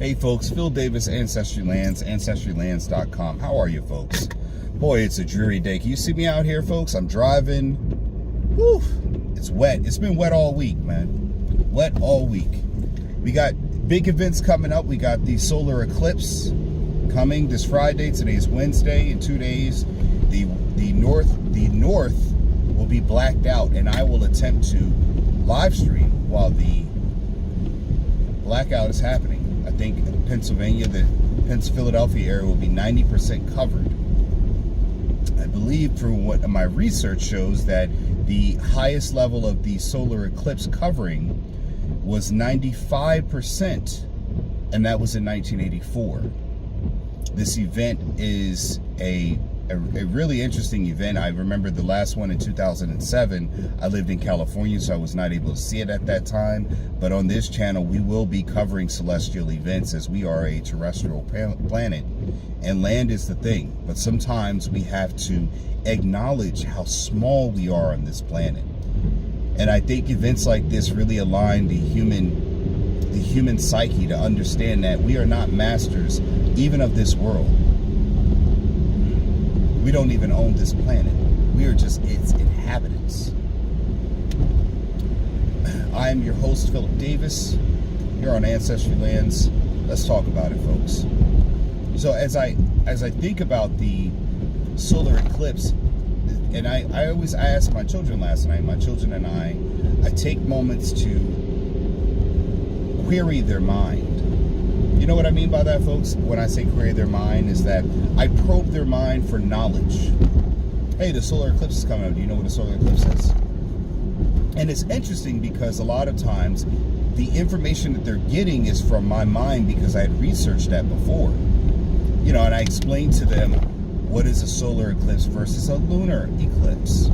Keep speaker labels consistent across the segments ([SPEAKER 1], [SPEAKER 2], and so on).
[SPEAKER 1] Hey folks, Phil Davis, Ancestry Lands, ancestrylands.com. How are you folks? Boy, it's a dreary day. Can you see me out here, folks? I'm driving. Whew, it's wet. It's been wet all week, man. Wet all week. We got big events coming up. We got the solar eclipse coming this Friday. Today's Wednesday. In 2 days, the north will be blacked out, and I will attempt to live stream while the blackout is happening. I think Pennsylvania, the Philadelphia area will be 90% covered. I believe from what my research shows that the highest level of the solar eclipse covering was 95%, and that was in 1984. This event is a really interesting event. I remember the last one in 2007. I lived in California, so I was not able to see it at that time. But on this channel, we will be covering celestial events as we are a terrestrial planet. And land is the thing. But sometimes we have to acknowledge how small we are on this planet. And I think events like this really align the human psyche to understand that we are not masters even of this world. We don't even own this planet. We are just its inhabitants. I am your host, Philip Davis. You're on Ancestry Lands. Let's talk about it, folks. So as I think about the solar eclipse, and I asked my children last night, my children and I take moments to query their mind. You know what I mean by that, folks? When I say query their mind, is that I probe their mind for knowledge. Hey, the solar eclipse is coming up. Do you know what a solar eclipse is? And it's interesting because a lot of times the information that they're getting is from my mind because I had researched that before. You know, and I explained to them what is a solar eclipse versus a lunar eclipse.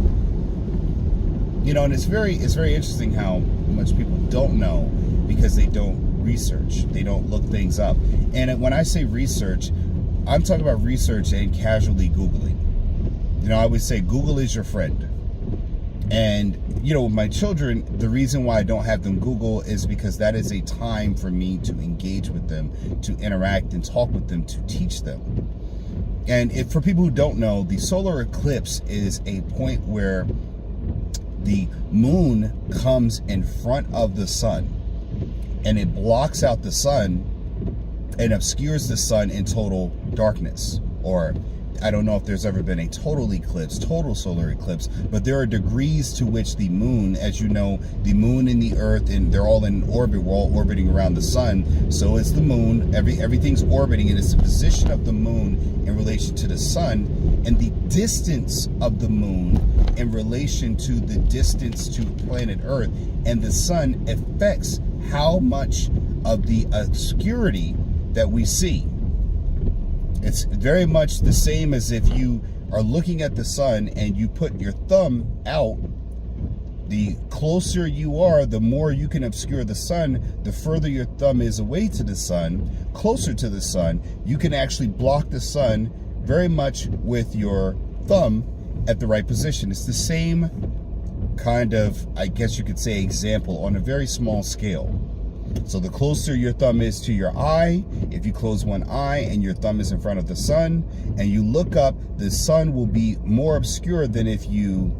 [SPEAKER 1] You know, and it's very interesting how much people don't know because they don't research. They don't look things up. And when I say research, I'm talking about research and casually Googling. You know, I always say Google is your friend. And, you know, with my children, the reason why I don't have them Google is because that is a time for me to engage with them, to interact and talk with them, to teach them. And for people who don't know, the solar eclipse is a point where the moon comes in front of the sun, and it blocks out the sun and obscures the sun in total darkness. Or I don't know if there's ever been a total eclipse, total solar eclipse, but there are degrees to which the moon, as you know, the moon and the earth, and they're all in orbit, we're all orbiting around the sun. So it's the moon, everything's orbiting, and it's the position of the moon in relation to the sun, and the distance of the moon in relation to the distance to planet Earth and the sun affects how much of the obscurity that we see. It's very much the same as if you are looking at the sun and you put your thumb out. The closer you are, the more you can obscure the sun. The further your thumb is away to the sun, closer to the sun, you can actually block the sun very much with your thumb at the right position. It's the same kind of, I guess you could say, example on a very small scale. So the closer your thumb is to your eye, if you close one eye and your thumb is in front of the sun and you look up, the sun will be more obscure than if you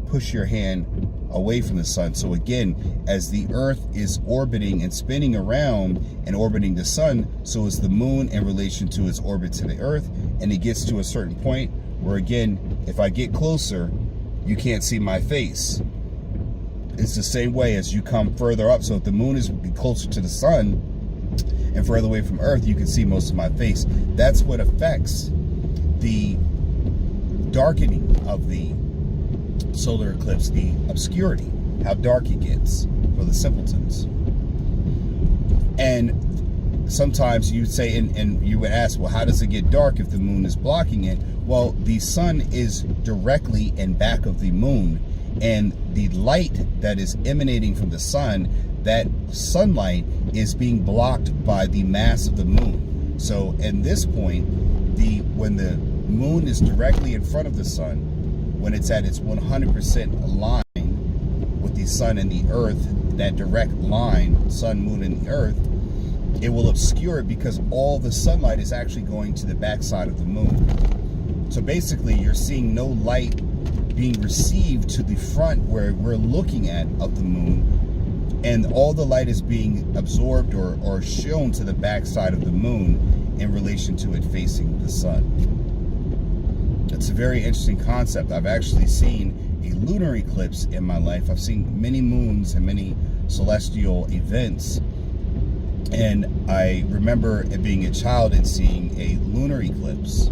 [SPEAKER 1] push your hand away from the sun. So again, as the earth is orbiting and spinning around and orbiting the sun, so is the moon in relation to its orbit to the earth. And it gets to a certain point where, again, if I get closer, you can't see my face. It's the same way as you come further up. So if the moon is closer to the sun and further away from earth, you can see most of my face. That's what affects the darkening of the solar eclipse, the obscurity, how dark it gets for the simpletons. And sometimes you'd say, and you would ask, well, how does it get dark if the moon is blocking it? Well, the sun is directly in back of the moon, and the light that is emanating from the sun, that sunlight is being blocked by the mass of the moon. So at this point, when the moon is directly in front of the sun, when it's at its 100% line with the sun and the earth, that direct line, sun, moon, and the earth, it will obscure it because all the sunlight is actually going to the backside of the moon. So basically, you're seeing no light being received to the front where we're looking at of the moon, and all the light is being absorbed or shown to the backside of the moon in relation to it facing the sun. It's a very interesting concept. I've actually seen a lunar eclipse in my life. I've seen many moons and many celestial events, and I remember being a child and seeing a lunar eclipse.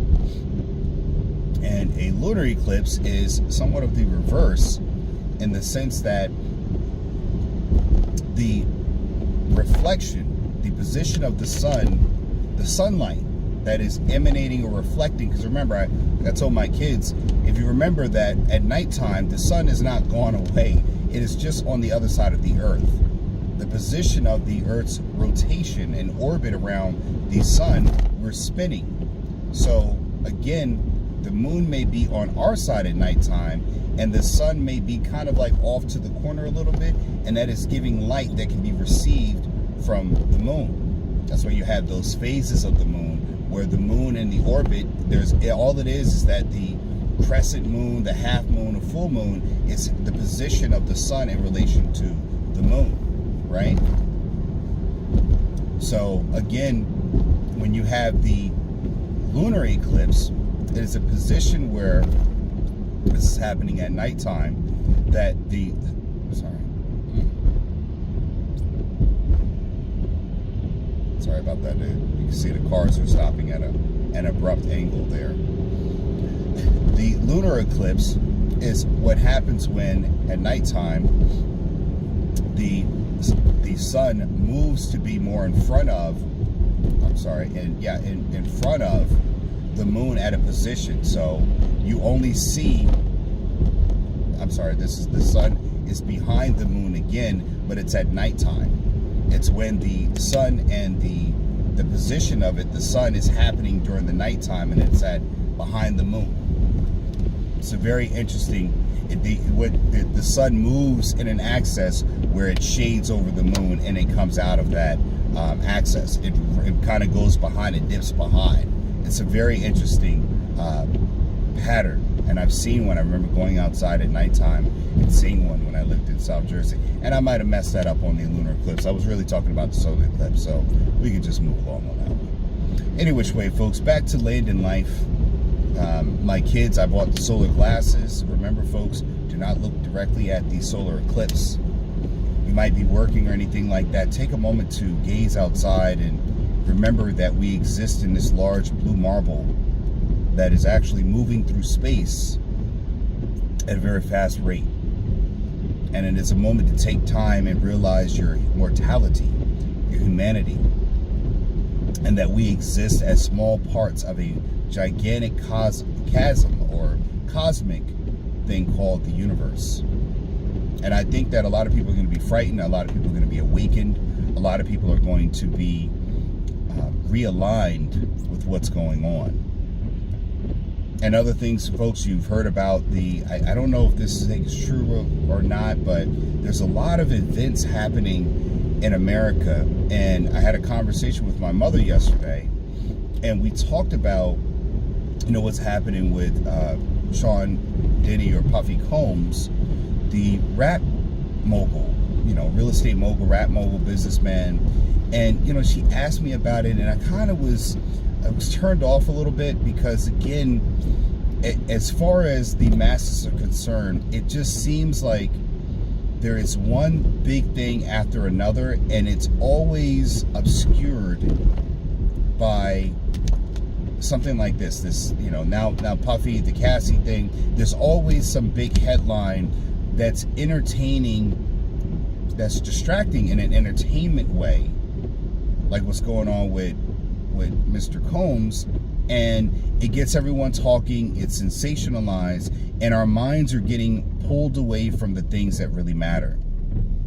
[SPEAKER 1] And a lunar eclipse is somewhat of the reverse, in the sense that the reflection, the position of the sun, the sunlight that is emanating or reflecting, because remember, I told my kids, if you remember that at nighttime, the sun is not gone away. It is just on the other side of the earth. The position of the earth's rotation and orbit around the sun, we're spinning. So again, the moon may be on our side at nighttime, and the sun may be kind of like off to the corner a little bit, and that is giving light that can be received from the moon. That's why you have those phases of the moon, where the moon and the orbit, there's all it is that the crescent moon, the half moon, the full moon is the position of the sun in relation to the moon, right? So again, when you have the lunar eclipse, it is a position where this is happening at nighttime, that sorry about that. You can see the cars are stopping at an abrupt angle there. The lunar eclipse is what happens when at nighttime the sun moves to be more in front of, in front of the moon at a position. So you only see, the sun is behind the moon again, but it's at nighttime. It's when the sun and the position of it, the sun is happening during the nighttime, and it's at behind the moon. It's a very interesting, the sun moves in an axis where it shades over the moon, and it comes out of that axis. It kind of goes behind, it dips behind. It's a very interesting pattern, and I've seen one. I remember going outside at nighttime and seeing one when I lived in South Jersey, and I might have messed that up on the lunar eclipse. I was really talking about the solar eclipse, so we could just move along on that one. Any which way, folks, back to land in life. My kids, I bought the solar glasses. Remember, folks, do not look directly at the solar eclipse. You might be working or anything like that. Take a moment to gaze outside and remember that we exist in this large blue marble that is actually moving through space at a very fast rate. And it is a moment to take time and realize your mortality, your humanity, and that we exist as small parts of a gigantic chasm or cosmic thing called the universe. And I think that a lot of people are going to be frightened, a lot of people are going to be awakened, a lot of people are going to be realigned with what's going on. And other things, folks, you've heard about I don't know if this is true or not, but there's a lot of events happening in America. And I had a conversation with my mother yesterday, and we talked about, what's happening with Sean Diddy or Puffy Combs, the rap mogul, real estate mogul, rap mogul, businessman. And, she asked me about it, and I was turned off a little bit because, again, as far as the masses are concerned, it just seems like there is one big thing after another, and it's always obscured by something like this, now Puffy, the Cassie thing. There's always some big headline that's entertaining, that's distracting in an entertainment way, like what's going on with Mr. Combs, and it gets everyone talking, it's sensationalized, and our minds are getting pulled away from the things that really matter.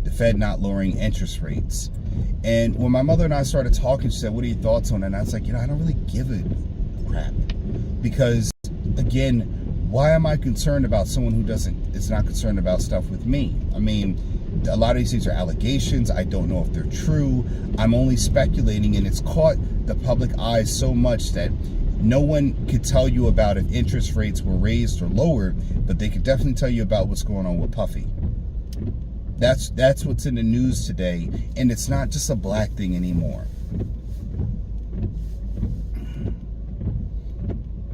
[SPEAKER 1] The Fed not lowering interest rates. And when my mother and I started talking, she said, what are your thoughts on it? And I was like, I don't really give a crap. Because, again, why am I concerned about someone who is not concerned about stuff with me? I mean, A lot of these things are allegations. I don't know if they're true. I'm only speculating, and it's caught the public eye so much that no one could tell you about if interest rates were raised or lowered, but they could definitely tell you about what's going on with Puffy. That's what's in the news today, and it's not just a black thing anymore.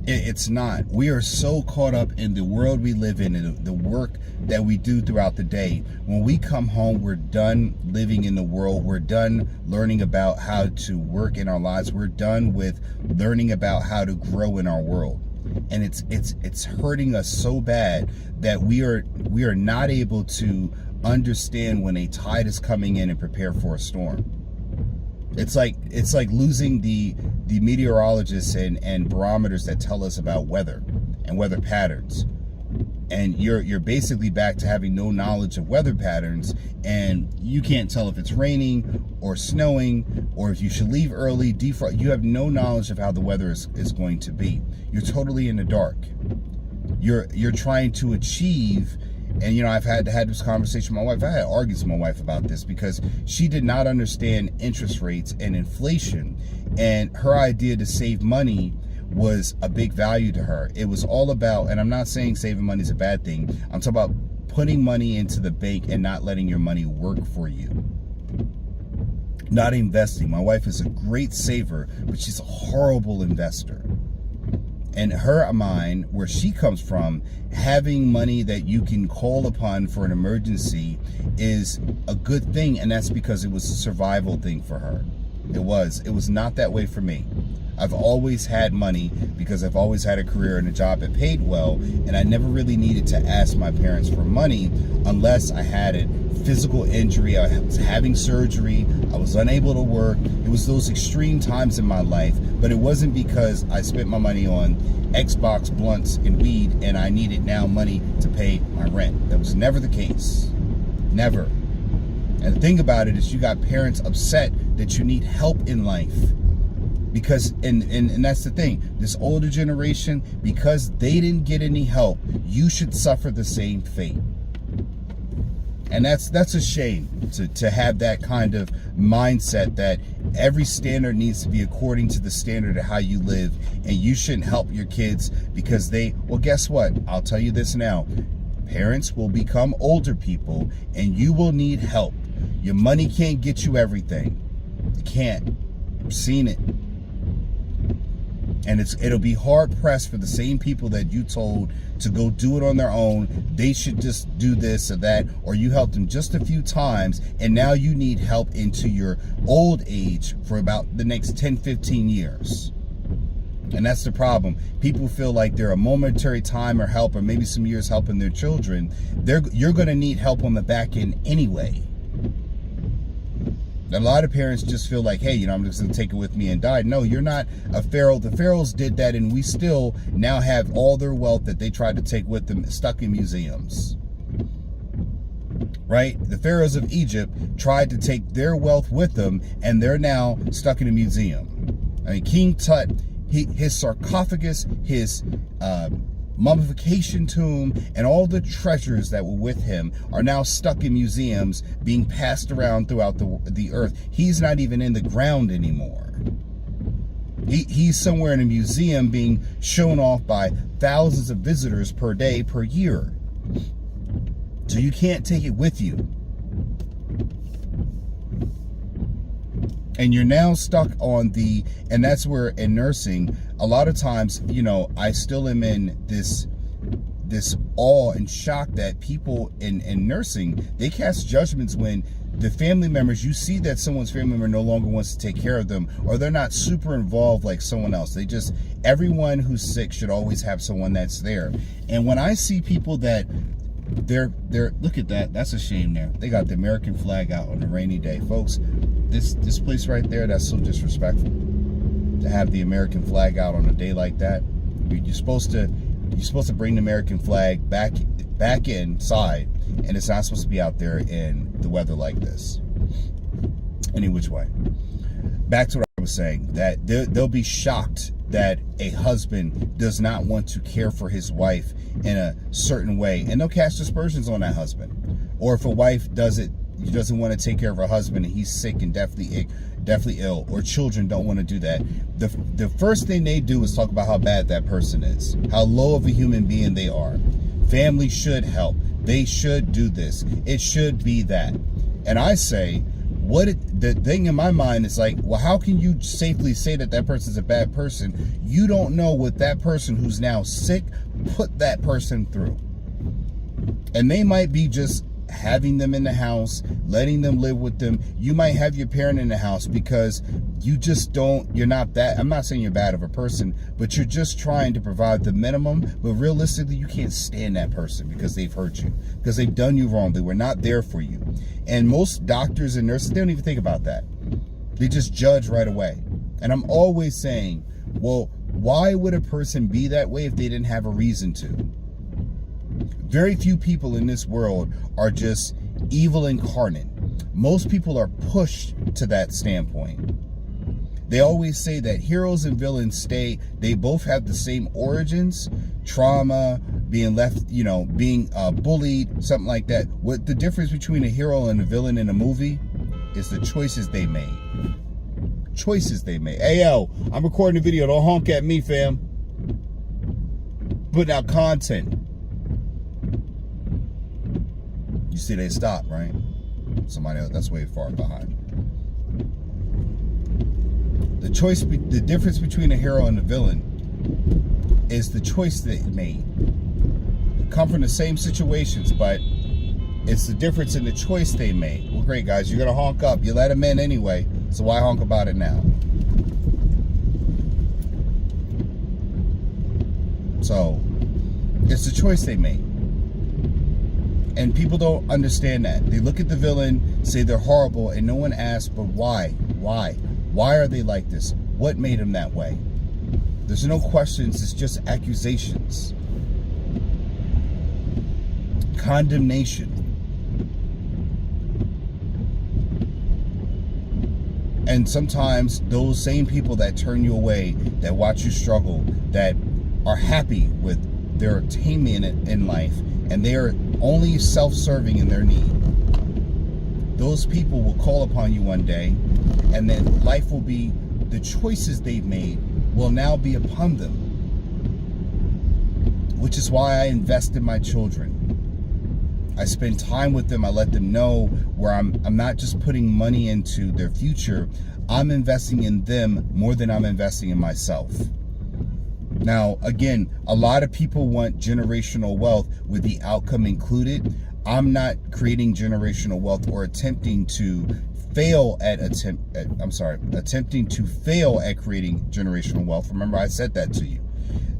[SPEAKER 1] It's not. We are so caught up in the world we live in and the work that we do throughout the day. When we come home, we're done living in the world. We're done learning about how to work in our lives. We're done with learning about how to grow in our world. And it's hurting us so bad that we are not able to understand when a tide is coming in and prepare for a storm. It's like losing the meteorologists and barometers that tell us about weather and weather patterns. And you're basically back to having no knowledge of weather patterns, and you can't tell if it's raining or snowing or if you should leave early, defrost. You have no knowledge of how the weather is going to be. You're totally in the dark. You're trying to achieve. And, you know, I've had this conversation with my wife. I had arguments with my wife about this because she did not understand interest rates and inflation. And her idea to save money was a big value to her. It was all about, and I'm not saying saving money is a bad thing. I'm talking about putting money into the bank and not letting your money work for you. Not investing. My wife is a great saver, but she's a horrible investor. In her mind, where she comes from, having money that you can call upon for an emergency is a good thing, and that's because it was a survival thing for her. It was not that way for me. I've always had money because I've always had a career and a job that paid well, and I never really needed to ask my parents for money unless I had a physical injury. I was having surgery. I was unable to work. It was those extreme times in my life, but it wasn't because I spent my money on Xbox, blunts, and weed, and I needed now money to pay my rent. That was never the case. Never. And the thing about it is you got parents upset that you need help in life. Because, and that's the thing, this older generation, because they didn't get any help, you should suffer the same fate. And that's a shame to have that kind of mindset that every standard needs to be according to the standard of how you live, and you shouldn't help your kids because well, guess what? I'll tell you this now. Parents will become older people, and you will need help. Your money can't get you everything. It can't. I've seen it. And it'll be hard pressed for the same people that you told to go do it on their own. They should just do this or that, or you helped them just a few times, and now you need help into your old age for about the next 10, 15 years. And that's the problem. People feel like they're a momentary time or help, or maybe some years helping their children. You're going to need help on the back end anyway. A lot of parents just feel like, hey, I'm just going to take it with me and die. No, you're not a pharaoh. The pharaohs did that, and we still now have all their wealth that they tried to take with them stuck in museums. Right? The pharaohs of Egypt tried to take their wealth with them, and they're now stuck in a museum. I mean, King Tut, his sarcophagus, his mummification tomb, and all the treasures that were with him are now stuck in museums being passed around throughout the earth. He's not even in the ground anymore. He's somewhere in a museum being shown off by thousands of visitors per day, per year. So you can't take it with you. And you're now stuck on and that's where in nursing, a lot of times, I still am in this awe and shock that people in nursing, they cast judgments when the family members, you see that someone's family member no longer wants to take care of them, or they're not super involved like someone else. Everyone who's sick should always have someone that's there. And when I see people that they're look at that, that's a shame there. They got the American flag out on a rainy day. Folks, this place right there, that's so disrespectful to have the American flag out on a day like that. You're supposed to bring the American flag back inside, and it's not supposed to be out there in the weather like this. Any which way. Back to what I was saying, that they'll be shocked that a husband does not want to care for his wife in a certain way, and they'll cast aspersions on that husband. Or if a wife doesn't want to take care of her husband and he's sick and definitely ill, or children don't want to do that, the first thing they do is talk about how bad that person is, how low of a human being they are. Family should help. They should do this. It should be that. And I say, the thing in my mind is like, well, how can you safely say that that person's a bad person? You don't know what that person who's now sick put that person through. And they might be just having them in the house, letting them live with them. You might have your parent in the house because you're not that, I'm not saying you're bad of a person, but you're just trying to provide the minimum. But realistically, you can't stand that person because they've hurt you, because they've done you wrong. They were not there for you. And most doctors and nurses, they don't even think about that. They just judge right away. And I'm always saying, well, why would a person be that way if they didn't have a reason to? Very few people in this world are just evil incarnate. Most people are pushed to that standpoint. They always say that heroes and villains they both have the same origins, trauma, being left, being bullied, something like that. What the difference between a hero and a villain in a movie is the choices they made. Choices they made. Hey, yo, I'm recording a video. Don't honk at me, fam. Putting out content. You see they stopped, right? Somebody else, that's way far behind. The difference between a hero and a villain is the choice they made. They come from the same situations, but it's the difference in the choice they made. Well, great, guys, you're gonna honk up. You let them in anyway, so why honk about it now? So, it's the choice they made. And people don't understand that. They look at the villain, say they're horrible, and no one asks, but why? Why? Why are they like this? What made them that way? There's no questions, it's just accusations. Condemnation. And sometimes those same people that turn you away, that watch you struggle, that are happy with their attainment in life, and they're only self-serving in their need, those people will call upon you one day, and then life will be, the choices they've made will now be upon them. Which is why I invest in my children. I spend time with them. I let them know where I'm not just putting money into their future. I'm investing in them more than I'm investing in myself. Now, again, a lot of people want generational wealth with the outcome included. I'm not creating generational wealth or attempting to fail at attempting to fail at creating generational wealth. Remember, I said that to you.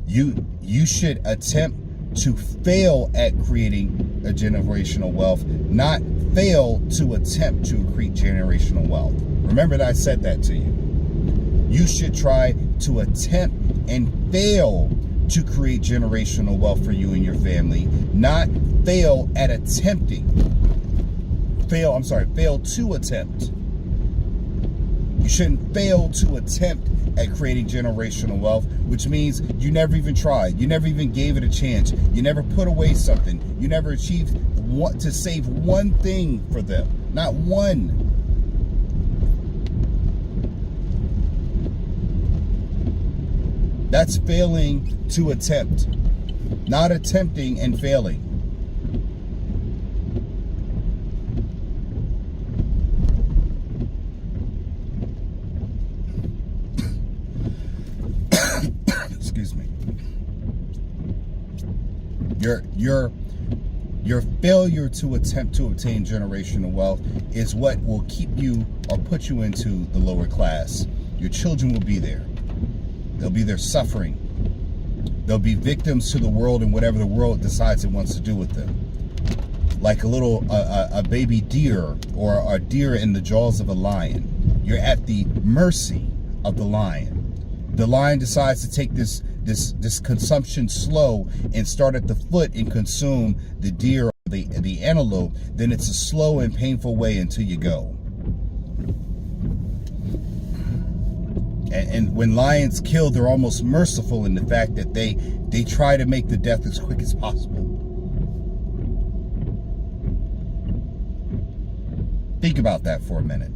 [SPEAKER 1] You should attempt to fail at creating a generational wealth, not fail to attempt to create generational wealth. Remember that I said that to you. You should try to attempt and fail to create generational wealth for you and your family, not fail at attempting. Fail to attempt. You shouldn't fail to attempt at creating generational wealth, which means you never even tried. You never even gave it a chance. You never put away something. You never achieved to save one thing for them. Not one. That's failing to attempt, not attempting and failing. Excuse me. Your failure to attempt to obtain generational wealth is what will keep you or put you into the lower class. Your children will be there. They'll be there suffering. They'll be victims to the world and whatever the world decides it wants to do with them. Like a baby deer or a deer in the jaws of a lion. You're at the mercy of the lion. The lion decides to take this consumption slow and start at the foot and consume the deer or the antelope. Then it's a slow and painful way until you go. And when lions kill, they're almost merciful in the fact that they try to make the death as quick as possible. Think about that for a minute.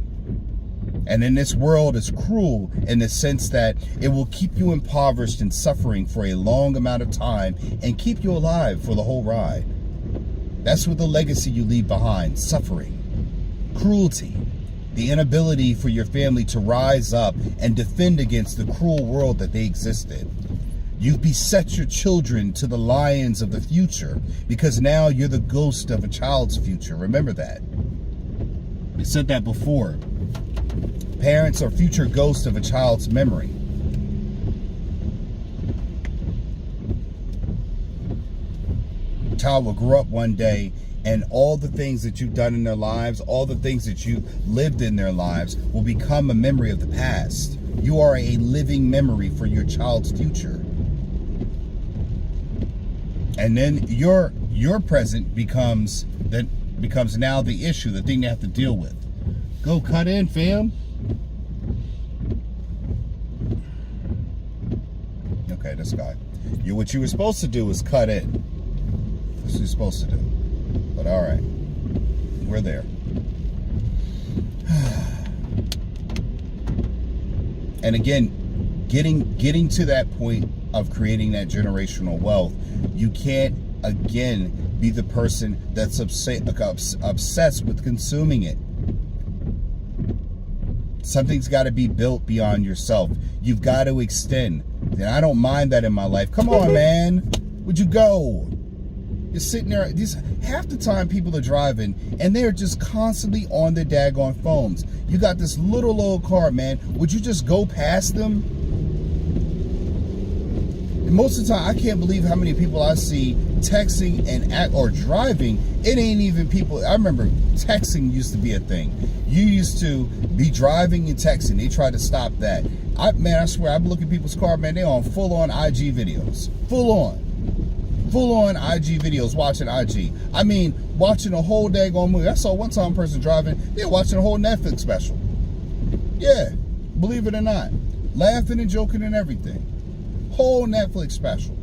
[SPEAKER 1] And then this world is cruel in the sense that it will keep you impoverished and suffering for a long amount of time and keep you alive for the whole ride. That's what the legacy you leave behind: suffering, cruelty, the inability for your family to rise up and defend against the cruel world that they exist in. You've beset your children to the lions of the future because now you're the ghost of a child's future. Remember that. I said that before. Parents are future ghosts of a child's memory. A child will grow up one day and all the things that you've done in their lives, all the things that you lived in their lives will become a memory of the past. You are a living memory for your child's future. And then your present becomes now the issue, the thing they have to deal with. Go cut in, fam. Okay, this guy. What you were supposed to do was cut in. That's what you're supposed to do. But all right, we're there. And again, getting to that point of creating that generational wealth, you can't again be the person that's obsessed with consuming it. Something's got to be built beyond yourself. You've got to extend. And I don't mind that in my life. Come on, man. Where'd you go? You're sitting there. Half the time people are driving and they're just constantly on their daggone phones. You got this little old car, man. Would you just go past them? And most of the time, I can't believe how many people I see texting or driving. It ain't even people. I remember texting used to be a thing. You used to be driving and texting. They tried to stop that. I swear, I look at people's car, man, they're on full-on IG videos. Full-on IG videos, watching IG. I mean, watching a whole daggone movie. I saw one time a person driving, they're watching a whole Netflix special. Yeah, believe it or not. Laughing and joking and everything. Whole Netflix special.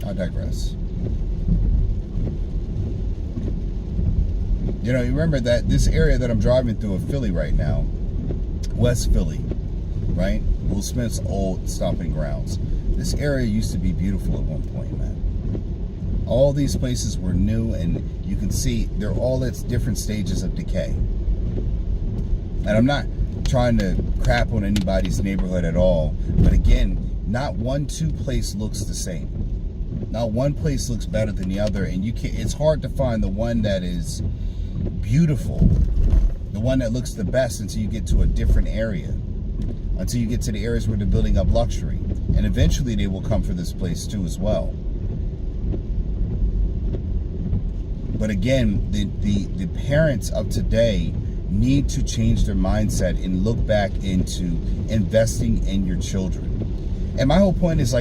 [SPEAKER 1] I digress. You know, you remember that this area that I'm driving through of Philly right now, West Philly, right? Will Smith's old stomping grounds. This area used to be beautiful at one point, man. All these places were new, and you can see they're all at different stages of decay. And I'm not trying to crap on anybody's neighborhood at all, but again, not two place looks the same. Not one place looks better than the other, and it's hard to find the one that is beautiful, the one that looks the best until you get to a different area, until you get to the areas where they're building up luxury, and eventually they will come for this place too as well. But again, the parents of today need to change their mindset and look back into investing in your children. And my whole point is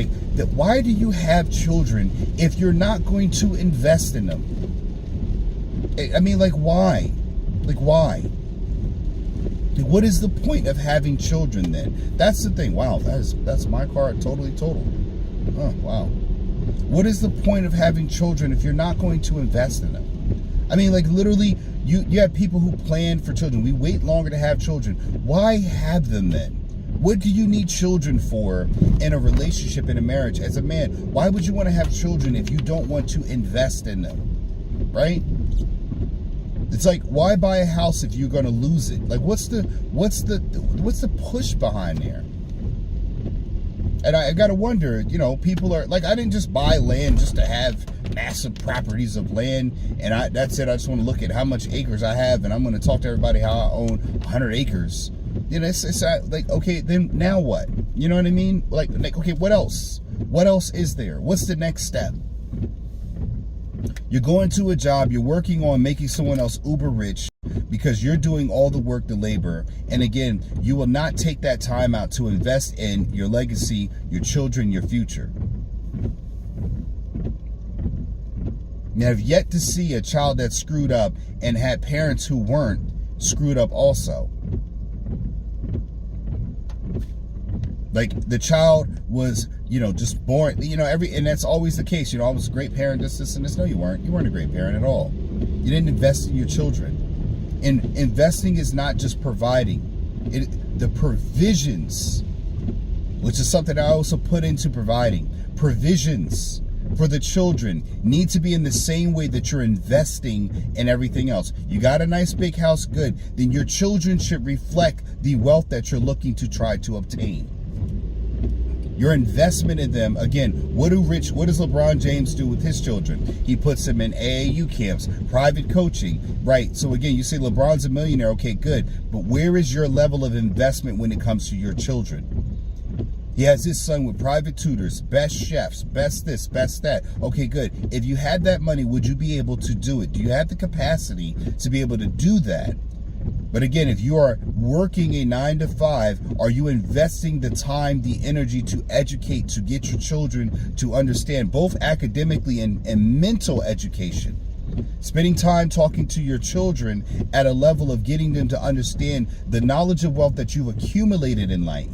[SPEAKER 1] why do you have children if you're not going to invest in them? I mean, why? Why? What is the point of having children then? That's the thing. Wow, that's my car totally totaled. Oh, wow. What is the point of having children if you're not going to invest in them? I mean, literally, you have people who plan for children. We wait longer to have children. Why have them then? What do you need children for in a relationship, in a marriage? As a man, why would you want to have children if you don't want to invest in them? Right? It's why buy a house if you're going to lose it? What's the push behind there? And I got to wonder, people are I didn't just buy land just to have massive properties of land, and that's it. I just want to look at how much acres I have, and I'm going to talk to everybody how I own 100 acres. It's okay, then now what? You know what I mean? Okay, what else? What else is there? What's the next step? You're going to a job, you're working on making someone else uber rich because you're doing all the work, the labor. And again, you will not take that time out to invest in your legacy, your children, your future. You have yet to see a child that's screwed up and had parents who weren't screwed up also. The child was just born, and that's always the case. I was a great parent, this, and this. No, you weren't. You weren't a great parent at all. You didn't invest in your children. And investing is not just providing. The provisions, which is something I also put into providing, provisions for the children need to be in the same way that you're investing in everything else. You got a nice big house, good. Then your children should reflect the wealth that you're looking to try to obtain. Your investment in them, again, what does LeBron James do with his children? He puts them in AAU camps, private coaching, right? So again, you say LeBron's a millionaire, okay, good. But where is your level of investment when it comes to your children? He has his son with private tutors, best chefs, best this, best that. Okay, good. If you had that money, would you be able to do it? Do you have the capacity to be able to do that? But again, if you are working a 9 to 5, are you investing the time, the energy to educate, to get your children to understand both academically and mental education? Spending time talking to your children at a level of getting them to understand the knowledge of wealth that you've accumulated in life.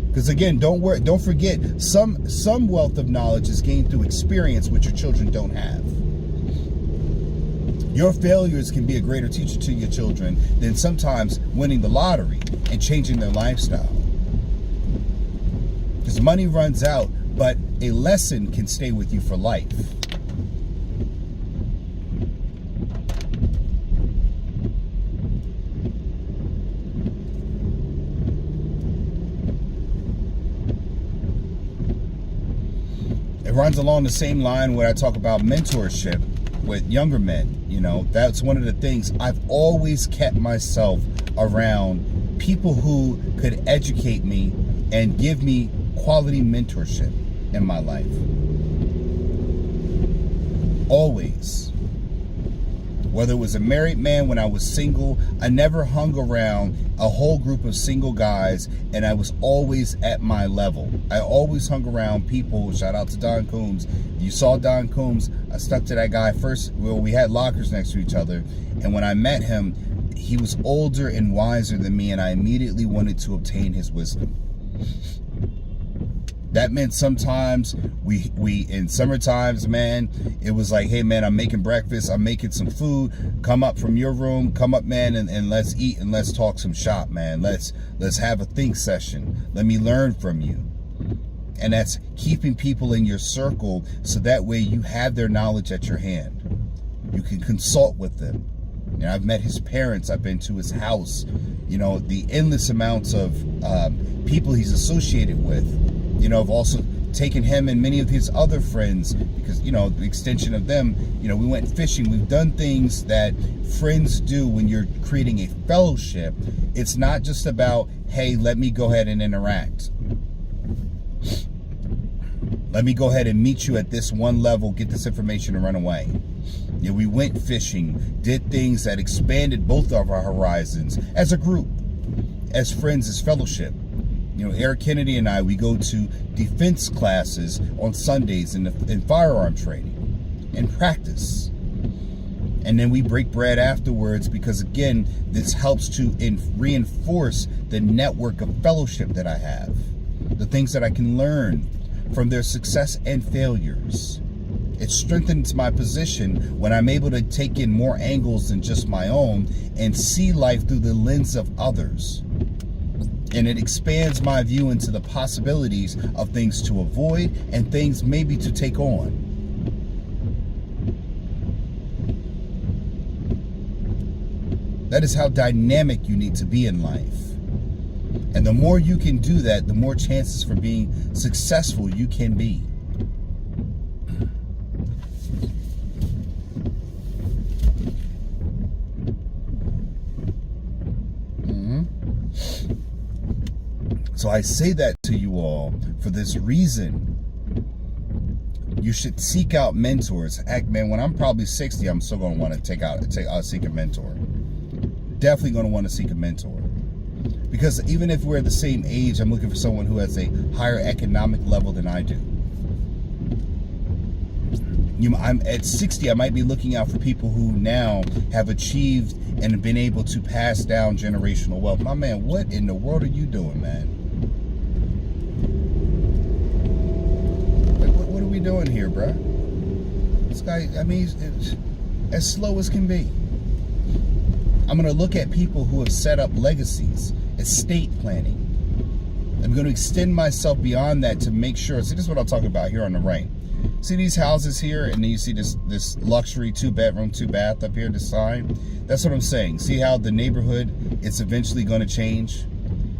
[SPEAKER 1] Because again, don't forget, some wealth of knowledge is gained through experience, which your children don't have. Your failures can be a greater teacher to your children than sometimes winning the lottery and changing their lifestyle. Because money runs out, but a lesson can stay with you for life. It runs along the same line where I talk about mentorship with younger men. That's one of the things. I've always kept myself around people who could educate me and give me quality mentorship in my life. Always. Whether it was a married man, when I was single, I never hung around a whole group of single guys, and I was always at my level. I always hung around people. Shout out to Don Coombs. You saw Don Coombs. I stuck to that guy first. Well, we had lockers next to each other, and when I met him, he was older and wiser than me, and I immediately wanted to obtain his wisdom. That meant sometimes we in summer times, man, it was like, hey man, I'm making breakfast, I'm making some food, come up from your room, come up, man, and let's eat and let's talk some shop, man. Let's have a think session. Let me learn from you. And that's keeping people in your circle so that way you have their knowledge at your hand. You can consult with them. I've met his parents, I've been to his house, the endless amounts of people he's associated with. I've also taken him and many of his other friends because, the extension of them, we went fishing. We've done things that friends do when you're creating a fellowship. It's not just about, hey, let me go ahead and interact. Let me go ahead and meet you at this one level, get this information and run away. We went fishing, did things that expanded both of our horizons as a group, as friends, as fellowship. Eric Kennedy and I, we go to defense classes on Sundays in firearm training and practice. And then we break bread afterwards because, again, this helps to reinforce the network of fellowship that I have. The things that I can learn from their success and failures. It strengthens my position when I'm able to take in more angles than just my own and see life through the lens of others. And it expands my view into the possibilities of things to avoid and things maybe to take on. That is how dynamic you need to be in life. And the more you can do that, the more chances for being successful you can be. So I say that to you all for this reason. You should seek out mentors. Heck, man, when I'm probably 60, I'm still going to want to seek a mentor. Definitely going to want to seek a mentor. Because even if we're the same age, I'm looking for someone who has a higher economic level than I do. I'm at 60, I might be looking out for people who now have achieved and have been able to pass down generational wealth. My man, what in the world are you doing, man? we doing here, bruh? This guy, I mean, it's as slow as can be. I'm going to look at people who have set up legacies, estate planning. I'm going to extend myself beyond that to make sure. See, this is what I'm talking about here on the right. See these houses here, and then you see this luxury 2-bedroom, 2-bath up here, this sign? That's what I'm saying. See how the neighborhood, it's eventually going to change?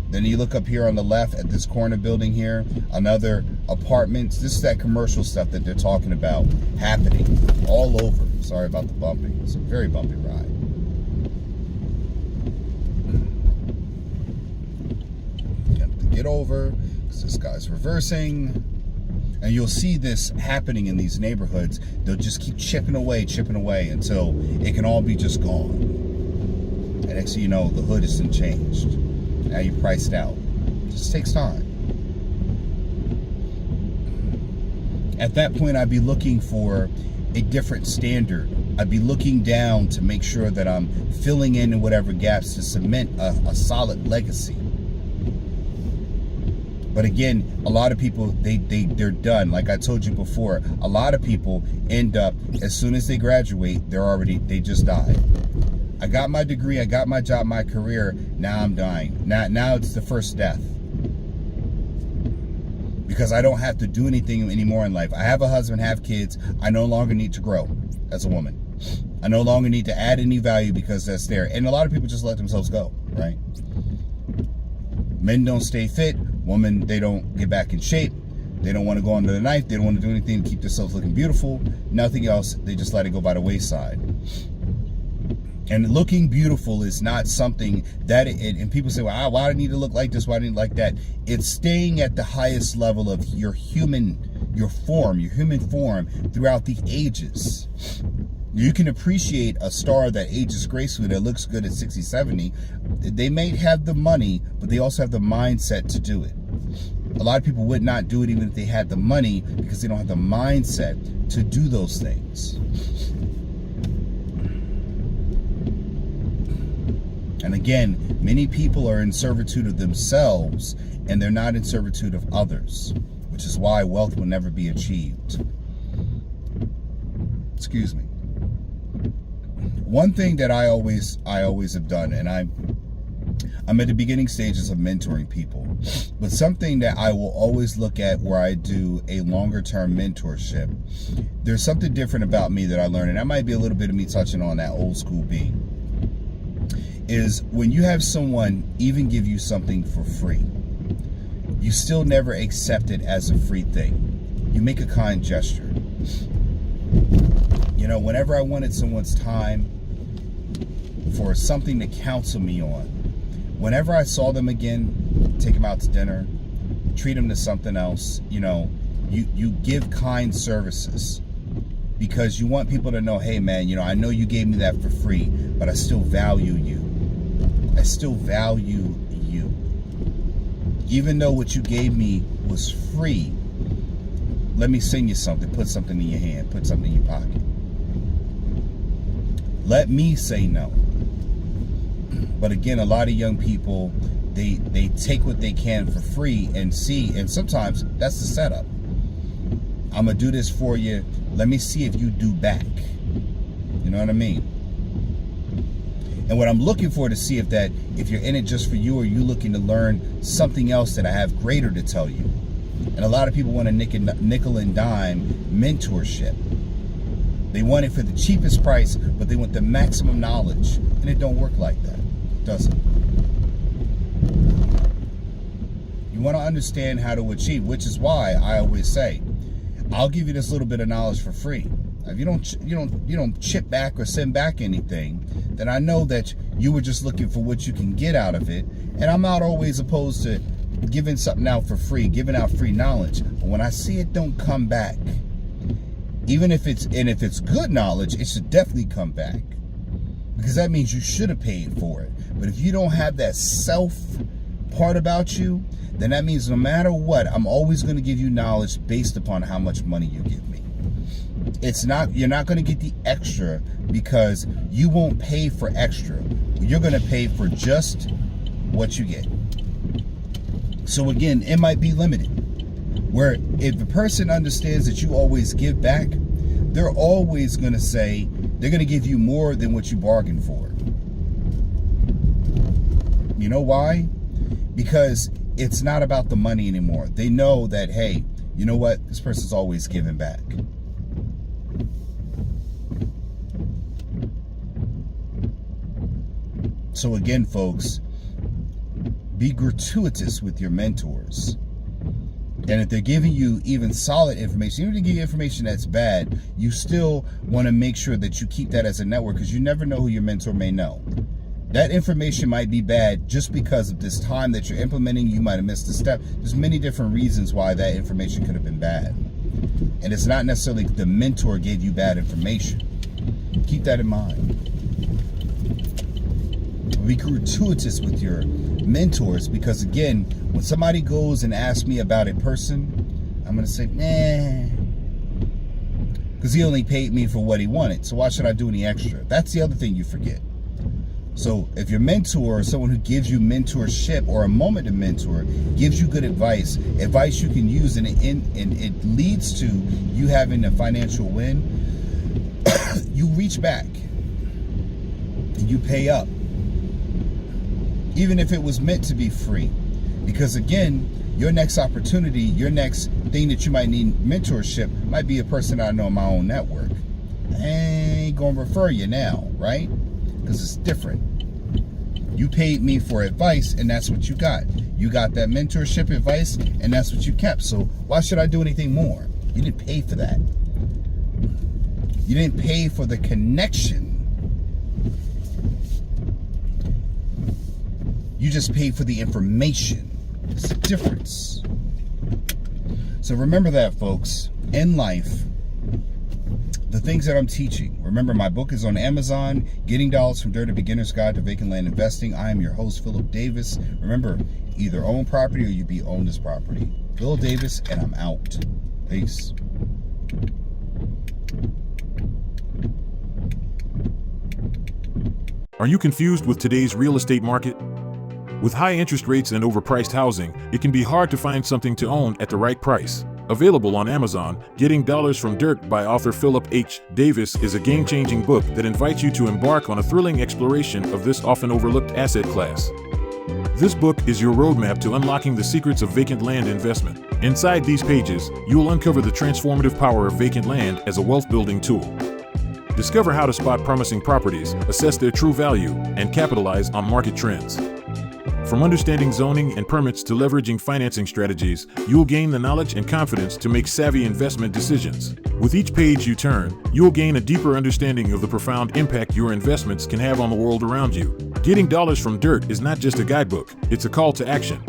[SPEAKER 1] Then you look up here on the left at this corner building here, another apartments. This is that commercial stuff that they're talking about happening all over. Sorry about the bumping. It's a very bumpy ride. You have to get over because this guy's reversing. And you'll see this happening in these neighborhoods. They'll just keep chipping away until it can all be just gone. And next thing you know, the hood isn't changed. Now you're priced out. It just takes time. At that point, I'd be looking for a different standard. I'd be looking down to make sure that I'm filling in whatever gaps to cement a solid legacy. But again, a lot of people, they're done. Like I told you before, a lot of people end up, as soon as they graduate, they just die. I got my degree, I got my job, my career, now I'm dying. Now it's the first death. Because I don't have to do anything anymore in life. I have a husband, have kids. I no longer need to grow as a woman. I no longer need to add any value because that's there. And a lot of people just let themselves go, right? Men don't stay fit. Women, they don't get back in shape. They don't want to go under the knife. They don't want to do anything to keep themselves looking beautiful. Nothing else. They just let it go by the wayside. And looking beautiful is not something that, and people say, well, why do I need to look like this? Why do I need like that? It's staying at the highest level of your human form throughout the ages. You can appreciate a star that ages gracefully, that looks good at 60, 70. They may have the money, but they also have the mindset to do it. A lot of people would not do it even if they had the money because they don't have the mindset to do those things. And again, many people are in servitude of themselves and they're not in servitude of others, which is why wealth will never be achieved. Excuse me. One thing that I always have done, and I'm at the beginning stages of mentoring people, but something that I will always look at where I do a longer term mentorship, there's something different about me that I learned, and that might be a little bit of me touching on that old school being, is when you have someone even give you something for free, you still never accept it as a free thing. You make a kind gesture. You know, whenever I wanted someone's time for something to counsel me on, whenever I saw them again, take them out to dinner, treat them to something else, you know, you give kind services because you want people to know, hey man, you know, I know you gave me that for free, but I still value you. I still value you. Even though what you gave me was free, let me sing you something, put something in your hand, put something in your pocket. Let me say no. But again, a lot of young people, they take what they can for free and sometimes that's the setup. I'm gonna do this for you. Let me see if you do back. You know what I mean? And what I'm looking for to see if you're in it just for you or you looking to learn something else that I have greater to tell you. And a lot of people want a nickel and dime mentorship. They want it for the cheapest price, but they want the maximum knowledge. And it don't work like that. It doesn't. You want to understand how to achieve, which is why I always say, I'll give you this little bit of knowledge for free. If you don't chip back or send back anything, then I know that you were just looking for what you can get out of it. And I'm not always opposed to giving something out for free, giving out free knowledge. But when I see it don't come back, even if it's good knowledge, it should definitely come back. Because that means you should have paid for it. But if you don't have that self part about you, then that means no matter what, I'm always going to give you knowledge based upon how much money you give me. You're not going to get the extra because you won't pay for extra. You're going to pay for just what you get. So again, it might be limited. Where if the person understands that you always give back, they're always going to say, they're going to give you more than what you bargained for. You know why? Because it's not about the money anymore. They know that, hey, you know what? This person's always giving back. So again, folks, be gratuitous with your mentors. And if they're giving you even solid information, even if they give you information that's bad, you still want to make sure that you keep that as a network, because you never know who your mentor may know. That information might be bad just because of this time that you're implementing. You might have missed a step. There's many different reasons why that information could have been bad. And it's not necessarily the mentor gave you bad information. Keep that in mind. Be gratuitous with your mentors, because again, when somebody goes and asks me about a person, I'm going to say, nah, because he only paid me for what he wanted. So why should I do any extra? That's the other thing you forget. So if your mentor or someone who gives you mentorship or a moment to mentor gives you good advice you can use, and it leads to you having a financial win, you reach back and you pay up, even if it was meant to be free. Because again, your next opportunity, your next thing that you might need mentorship might be a person I know in my own network. I ain't gonna refer you now, right? Because it's different. You paid me for advice, and that's what you got. You got that mentorship advice, and that's what you kept. So why should I do anything more? You didn't pay for that. You didn't pay for the connection. You just paid for the information. It's a difference. So remember that, folks. In life, the things that I'm teaching. Remember, my book is on Amazon, Getting Dollars from Dirt, A Beginner's Guide to Vacant Land Investing. I am your host, Philip Davis. Remember, either own property or you be owned this property. Phil Davis, and I'm out. Peace.
[SPEAKER 2] Are you confused with today's real estate market? With high interest rates and overpriced housing, it can be hard to find something to own at the right price. Available on Amazon, Getting Dollars from Dirt by author Philip H. Davis is a game-changing book that invites you to embark on a thrilling exploration of this often overlooked asset class. This book is your roadmap to unlocking the secrets of vacant land investment. Inside these pages, you will uncover the transformative power of vacant land as a wealth-building tool. Discover how to spot promising properties, assess their true value, and capitalize on market trends. From understanding zoning and permits to leveraging financing strategies, you'll gain the knowledge and confidence to make savvy investment decisions. With each page you turn, you'll gain a deeper understanding of the profound impact your investments can have on the world around you. Getting Dollars from Dirt is not just a guidebook, it's a call to action.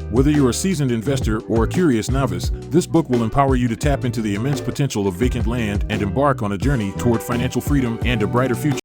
[SPEAKER 2] Whether you're a seasoned investor or a curious novice, this book will empower you to tap into the immense potential of vacant land and embark on a journey toward financial freedom and a brighter future.